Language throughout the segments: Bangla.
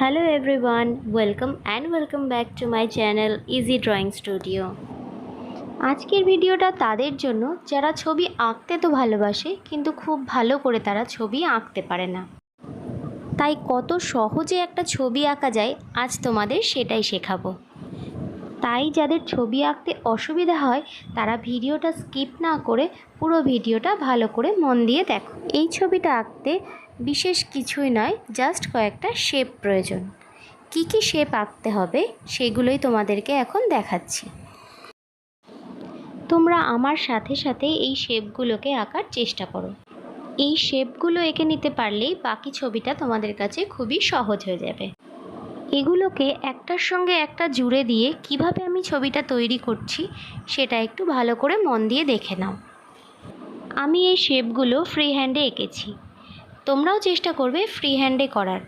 Hello everyone, welcome back to my channel Easy Drawing Studio। আজকের ভিডিওটা তাদের জন্য যারা ছবি আঁকতে তো ভালোবাসে কিন্তু খুব ভালো করে তারা ছবি আঁকতে পারে না। তাই কত সহজে একটা ছবি আঁকা যায় আজ তোমাদের সেটাই শেখাবো। তাই যাদের ছবি আঁকতে অসুবিধা হয় তারা ভিডিওটা স্কিপ না করে পুরো ভিডিওটা ভালো করে মন দিয়ে দেখো। এই ছবিটা আঁকতে বিশেষ কিছুই নয়, জাস্ট কয়েকটা শেপ প্রয়োজন। কি কি শেপ আঁকতে হবে সেগুলোই তোমাদেরকে এখন দেখাচ্ছি। তোমরা আমার সাথে সাথে এই শেপগুলোকে আঁকার চেষ্টা করো। এই শেপগুলো এঁকে নিতে পারলেই বাকি ছবিটা তোমাদের কাছে খুবই সহজ হয়ে যাবে। এগুলোকে একটার সঙ্গে একটা জুড়ে দিয়ে কিভাবে আমি ছবিটা তৈরি করছি সেটা একটু ভালো করে মন দিয়ে দেখে নাও। আমি এই শেপগুলো ফ্রি হ্যান্ডে এঁকেছি, তোমরাও চেষ্টা করবে ফ্রি হ্যান্ডে করার।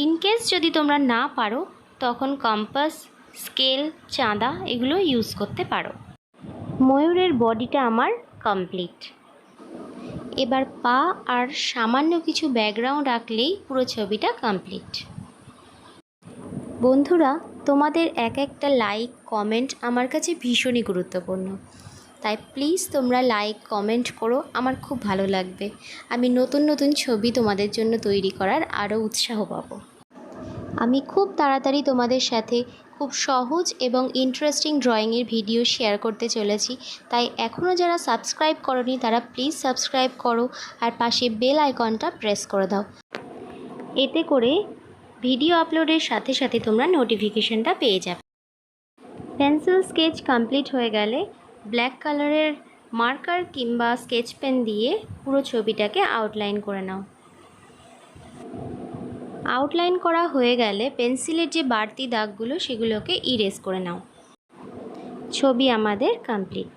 ইনকেস যদি তোমরা না পারো তখন কম্পাস, স্কেল, চাঁদা এগুলো ইউজ করতে পারো। ময়ূরের বডিটা আমার কমপ্লিট। এবার পা আর সামান্য কিছু ব্যাকগ্রাউন্ড আঁকলেই পুরো ছবিটা কমপ্লিট। বন্ধুরা, তোমাদের এক একটা লাইক কমেন্ট আমার কাছে ভীষণই গুরুত্বপূর্ণ, তাই প্লিজ তোমরা লাইক কমেন্ট করো, আমার খুব ভালো লাগবে। আমি নতুন নতুন ছবি তোমাদের জন্য তৈরি করার আরও উৎসাহ পাবো। আমি খুব তাড়াতাড়ি তোমাদের সাথে খুব সহজ এবং ইন্টারেস্টিং ড্রয়িংয়ের ভিডিও শেয়ার করতে চলেছি, তাই এখনও যারা সাবস্ক্রাইব করোনি তারা প্লিজ সাবস্ক্রাইব করো আর পাশে বেল আইকনটা প্রেস করে দাও। এতে করে ভিডিও আপলোডের সাথে সাথে তোমরা নোটিফিকেশনটা পেয়ে যাবে। পেন্সিল স্কেচ কমপ্লিট হয়ে গেলে ব্ল্যাক কালারের মার্কার কিংবা স্কেচ পেন দিয়ে পুরো ছবিটাকে আউটলাইন করে নাও। আউটলাইন করা হয়ে গেলে পেন্সিলের যে বাড়তি দাগগুলো সেগুলোকে ইরেজ করে নাও। ছবি আমাদের কমপ্লিট।